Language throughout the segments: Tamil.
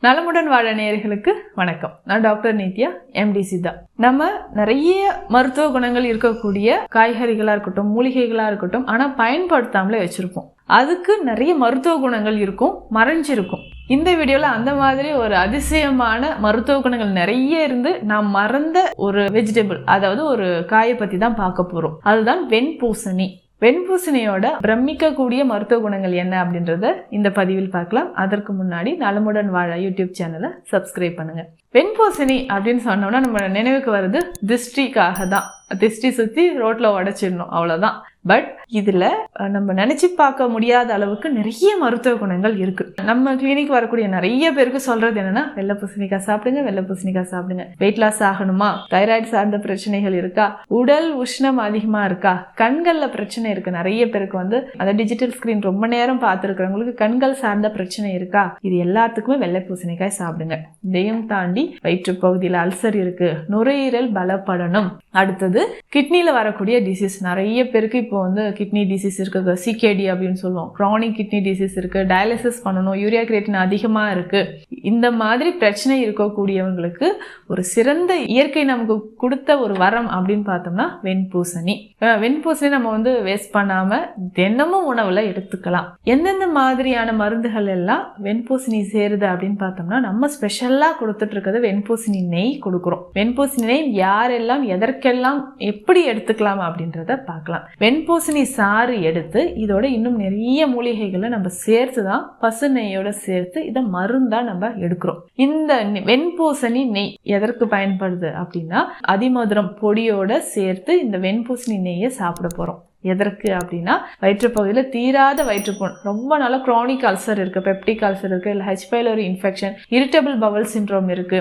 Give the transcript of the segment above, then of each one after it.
நலமுடன் வாழ நேயர்களுக்கு வணக்கம். நான் டாக்டர்.R.Nithya, MDsiddha. நம்ம நிறைய மருத்துவ குணங்கள் இருக்கக்கூடிய காய்கறிகளா இருக்கட்டும், மூலிகைகளா இருக்கட்டும், ஆனா பயன்படுத்தாமலே வச்சிருப்போம். அதுக்கு நிறைய மருத்துவ குணங்கள் இருக்கும், மறைஞ்சிருக்கும். இந்த வீடியோல அந்த மாதிரி ஒரு அதிசயமான மருத்துவ குணங்கள் நிறைய இருந்து நாம் மறந்த ஒரு வெஜிடபிள், அதாவது ஒரு காயை பத்தி தான் பார்க்க போறோம். அதுதான் வெண்பூசணி. வெண்பூசணியோட பிரமிக்கக்கூடிய மருத்துவ குணங்கள் என்ன அப்படின்றத இந்த பதிவில் பார்க்கலாம். அதற்கு முன்னாடி நலமுடன் வாழ யூடியூப் சேனலை சப்ஸ்கிரைப் பண்ணுங்க. வெண்பூசணி அப்படின்னு சொன்னோம்னா நம்ம நினைவுக்கு வருது திஷ்டிக்காக தான். திஷ்டி சுத்தி ரோட்ல உடைச்சிடணும், அவ்வளவுதான். பட் இதுல நம்ம நினைச்சு பார்க்க முடியாத அளவுக்கு நிறைய மருத்துவ குணங்கள் இருக்கு. நம்ம கிளினிக் வரக்கூடிய நிறைய பேருக்கு சொல்றது என்னன்னா, வெள்ளை பூசணிக்காய் சாப்பிடுங்க, வெள்ளை பூசணிக்காய் சாப்பிடுங்க. வெயிட் லாஸ் ஆகணுமா, தைராய்டு சார்ந்த பிரச்சனைகள் இருக்கா, உடல் உஷ்ணம் அதிகமா இருக்கா, கண்கள்ல பிரச்சனை இருக்கு. நிறைய பேருக்கு அந்த டிஜிட்டல் ஸ்கிரீன் ரொம்ப நேரம் பார்த்துருக்கிறவங்களுக்கு கண்கள் சார்ந்த பிரச்சனை இருக்கா, இது எல்லாத்துக்குமே வெள்ளை பூசணிக்காய் சாப்பிடுங்க. இதையும் தாண்டி வயிற்று பகுதியில் அல்சர் இருக்கு, நுரையீரல் பலப்படணும். அடுத்தது கிட்னில வரக்கூடிய டிசீஸ். நிறைய பேருக்கு இப்போ கிட்னி டிசீஸ் இருக்கு, சிகேடி அப்படின்னு சொல்லுவோம், கிரானிக் கிட்னி டிசீஸ் இருக்கு, டயாலிசிஸ் பண்ணணும், யூரியா கிரியேட்டின் அதிகமா இருக்கு. இந்த மாதிரி பிரச்சனை இருக்கக்கூடியவங்களுக்கு ஒரு சிறந்த இயற்கை நமக்கு கொடுத்த ஒரு வரம் அப்படின்னு பார்த்தோம்னா வெண்பூசணி. வெண்பூசணி நம்ம வேஸ்ட் பண்ணாம தினமும் உணவுல எடுத்துக்கலாம். எந்தெந்த மாதிரியான மருந்துகள் எல்லாம் வெண்பூசணி சேருது அப்படின்னு பார்த்தோம்னா, நம்ம ஸ்பெஷலா கொடுத்துட்டு இருக்கிறது வெண்பூசணி நெய் கொடுக்குறோம். வெண்பூசணி நெய் யாரெல்லாம் எதற்கெல்லாம் எப்படி எடுத்துக்கலாம் அப்படின்றத பார்க்கலாம். வெண்பூசணி சாறு எடுத்து இதோட இன்னும் நிறைய மூலிகைகளை நம்ம சேர்த்து தான் பசு நெய்யோட சேர்த்து இதை மருந்தா நம்ம எடுக்கிறோம். இந்த வெண்பூசணி நெய் எதற்கு பயன்படுது அப்படின்னா, அதிமதுரம் பொடியோட சேர்த்து இந்த வெண்பூசணி நெய்யை சாப்பிட போறோம். எதற்கு அப்படின்னா, வயிற்றுப்பகுதியில தீராத வயிற்றுப்புண், ரொம்ப நாள கிரானிக் அல்சர் இருக்கு, பெப்டிக் அல்சர் இருக்கு, இல்லை H pylori infection, irritable Powell syndrome இருக்கு,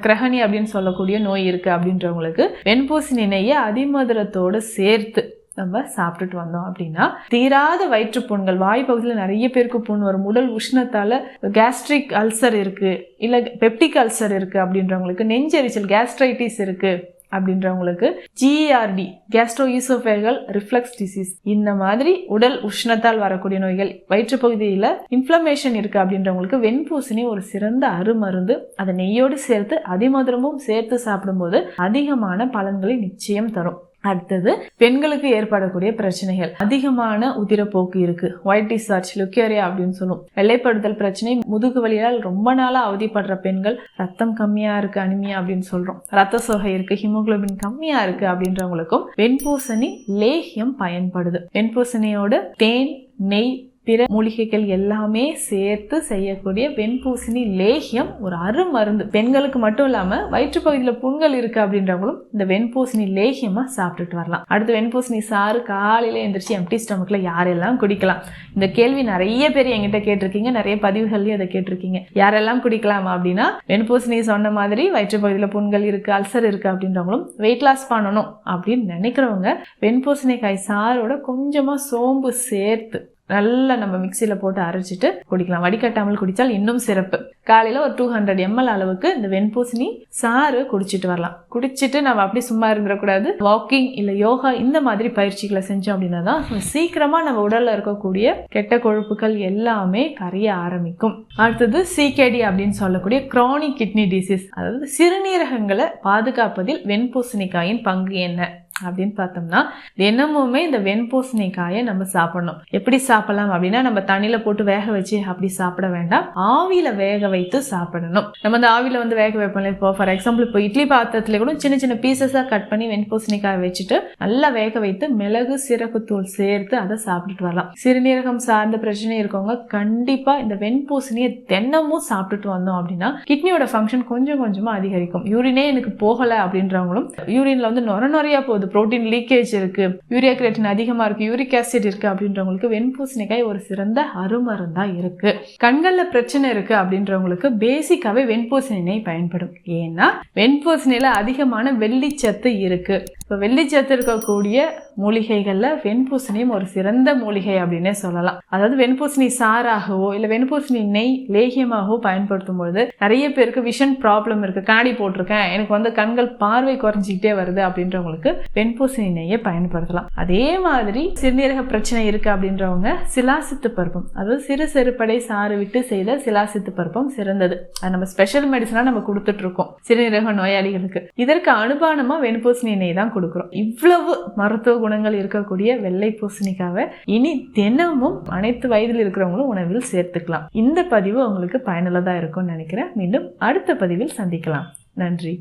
கிரகணி அப்படின்னு சொல்லக்கூடிய நோய் இருக்கு அப்படின்றவங்களுக்கு வெண்பூசணி நெய்யை அதிமதுரத்தோடு சேர்த்து நம்ம சாப்பிட்டுட்டு வந்தோம் அப்படின்னா தீராத வயிற்றுப்புண்கள், வாய் பகுதியில் நிறைய பேருக்கு புண் வரும், உடல் உஷ்ணத்தால கேஸ்ட்ரிக் அல்சர் இருக்கு, இல்லை பெப்டிக் அல்சர் இருக்கு அப்படின்றவங்களுக்கு, நெஞ்செரிச்சல் கேஸ்ட்ரைட்டிஸ் இருக்கு அப்படின்றவங்களுக்கு, GERD Castro oesophageal reflux disease, இந்த மாதிரி உடல் உஷ்ணத்தால் வரக்கூடிய நோய்கள், வயிற்றுப்பகுதியில் இன்ஃப்ளமேஷன் இருக்கு அப்படின்றவங்களுக்கு வெண்பூசணி ஒரு சிறந்த அருமருந்து. அதை நெய்யோடு சேர்த்து அதிமதுரமும் சேர்த்து சாப்பிடும்போது அதிகமான பலன்களை நிச்சயம் தரும். அடுத்தது பெண்களுக்கு ஏற்படக்கூடிய பிரச்சனைகள். அதிகமான உதிரப்போக்கு இருக்கு, ஒயிட் டிஸ்சார்ஜ், லுக்கேரியா அப்படின்னு சொல்லுவோம், வெள்ளைப்படுதல் பிரச்சனை, முதுகு வலியால் ரொம்ப நாளா அவதிப்படுற பெண்கள், ரத்தம் கம்மியா இருக்கு, அனிமியா அப்படின்னு சொல்றோம், ரத்த சோகை இருக்கு, ஹீமோகுளோபின் கம்மியா இருக்கு அப்படின்றவங்களுக்கும் வெண்பூசணி லேகியம் பயன்படுது. வெண்பூசணியோட தேன், நெய், பிற மூலிகைகள் எல்லாமே சேர்த்து செய்யக்கூடிய வெண்பூசணி லேகியம் ஒரு அருமருந்து. பெண்களுக்கு மட்டும் இல்லாம வயிற்றுப்பகுதியில புண்கள் இருக்கு அப்படின்றவங்களும் இந்த வெண்பூசணி லேகியமா சாப்பிட்டுட்டு வரலாம். அடுத்து வெண்பூசணி சாறு காலையில எந்திரிச்சு எம்டி ஸ்டமக்ல யாரெல்லாம் குடிக்கலாம்? இந்த கேள்வி நிறைய பேர் என்கிட்ட கேட்டிருக்கீங்க, நிறைய பதிவுகள்லயும் அதை கேட்டிருக்கீங்க. யாரெல்லாம் குடிக்கலாம் அப்படின்னா, வெண்பூசணி சொன்ன மாதிரி வயிற்றுப்பகுதியில புண்கள் இருக்கு, அல்சர் இருக்கு அப்படின்றவங்களும், வெயிட் லாஸ் பண்ணணும் அப்படின்னு நினைக்கிறவங்க வெண்பூசணிக்காய் சாரோட கொஞ்சமா சோம்பு சேர்த்து நல்லா நம்ம மிக்சியில போட்டு அரைச்சிட்டு குடிக்கலாம். வடிகட்டாமல் குடித்தால் இன்னும் சிறப்பு. காலையில ஒரு 200 ml அளவுக்கு இந்த வெண்பூசணி சாறு குடிச்சிட்டு வரலாம். குடிச்சிட்டு நம்ம அப்படி சும்மா இருந்துடக்கூடாது. வாக்கிங் இல்லை யோகா இந்த மாதிரி பயிற்சிகளை செஞ்சோம் அப்படின்னா தான் சீக்கிரமா நம்ம உடல்ல இருக்கக்கூடிய கெட்ட கொழுப்புகள் எல்லாமே கரைய ஆரம்பிக்கும். அடுத்தது சிகேடி அப்படின்னு சொல்லக்கூடிய கிரானிக் கிட்னி டிசீஸ், அதாவது சிறுநீரகங்களை பாதுகாப்பதில் வெண்பூசணிக்காயின் பங்கு என்ன அப்படின்னு பார்த்தோம்னா, தினமுமே இந்த வெண்பூசணிக்காயை நம்ம சாப்பிடணும். எப்படி சாப்பிடலாம் அப்படின்னா, நம்ம தண்ணியில போட்டு வேக வச்சு அப்படி சாப்பிட வேண்டாம், ஆவியில வேக வைத்து சாப்பிடணும். நம்ம அந்த ஆவியில வேக வைப்போம். இப்போ ஃபார் எக்ஸாம்பிள் இப்போ இட்லி பாத்திரத்துல கூட சின்ன சின்ன பீசஸா கட் பண்ணி வெண்பூசணிக்காயை வச்சுட்டு நல்லா வேக வைத்து மிளகு சீரகத்தூள் சேர்த்து அதை சாப்பிட்டுட்டு வரலாம். சிறுநீரகம் சார்ந்த பிரச்சனை இருக்கவங்க கண்டிப்பா இந்த வெண்பூசணியை தினமும் சாப்பிட்டுட்டு வந்தோம் அப்படின்னா கிட்னியோட ஃபங்க்ஷன் கொஞ்சம் கொஞ்சமா அதிகரிக்கும். யூரினே எனக்கு போகல அப்படின்றவங்களும், யூரின்ல நுரையா போகுது, புரோட்டீன் லீக்கேஜ் இருக்கு, யூரியா கிரியேட்டின் அதிகமா இருக்கு, யூரிக் ஆசிட் இருக்கு அப்படின்றவங்களுக்கு வெண்பூசணிக்காய் ஒரு சிறந்த அருமருந்தா இருக்கு. கண்கள்ல பிரச்சனை இருக்கு அப்படின்றவங்களுக்கு பேசிக்காவே வெண்பூசணி நெய் பயன்படும். ஏன்னா வெண்பூசணியில அதிகமான வெள்ளிச்சத்து இருக்கு. இப்போ வெள்ளிச்சத்து இருக்கக்கூடிய மூலிகைகள்ல வெண்பூசணியும் ஒரு சிறந்த மூலிகை அப்படின்னே சொல்லலாம். அதாவது வெண்பூசணி சாராகவோ இல்ல வெண்பூசணி நெய் லேகியமாகவோ பயன்படுத்தும் பொழுது நிறைய பேருக்கு விஷன் ப்ராப்ளம் இருக்கு, கண்ணாடி போட்டிருக்கேன், எனக்கு கண்கள் பார்வை குறைஞ்சிக்கிட்டே வருது அப்படின்றவங்களுக்கு வெண்பூசணி நெய்யை பயன்படுத்தலாம். அதே மாதிரி சிறுநீரக பிரச்சனை இருக்கு அப்படின்றவங்க சிலாசித்து பருப்பம், அதாவது சிறு செருப்படை சாறு விட்டு செய்த சிலாசித்து பருப்பம் சிறந்தது. அது நம்ம ஸ்பெஷல் மெடிசனா நம்ம கொடுத்துட்டு இருக்கோம் சிறுநீரக நோயாளிகளுக்கு. இதற்கு அனுபானமா வெண்பூசணி நெய் தான் கொடுக்குறோம். இவ்வளவு மருத்துவ குணங்கள் இருக்கக்கூடிய வெள்ளை பூசணிக்காவை இனி தினமும் அனைத்து வயதில் இருக்கிறவங்களும் உணவில் சேர்த்துக்கலாம். இந்த பதிவு உங்களுக்கு பயனுள்ளதா இருக்கும்னு நினைக்கிறேன். மீண்டும் அடுத்த பதிவில் சந்திக்கலாம். நன்றி.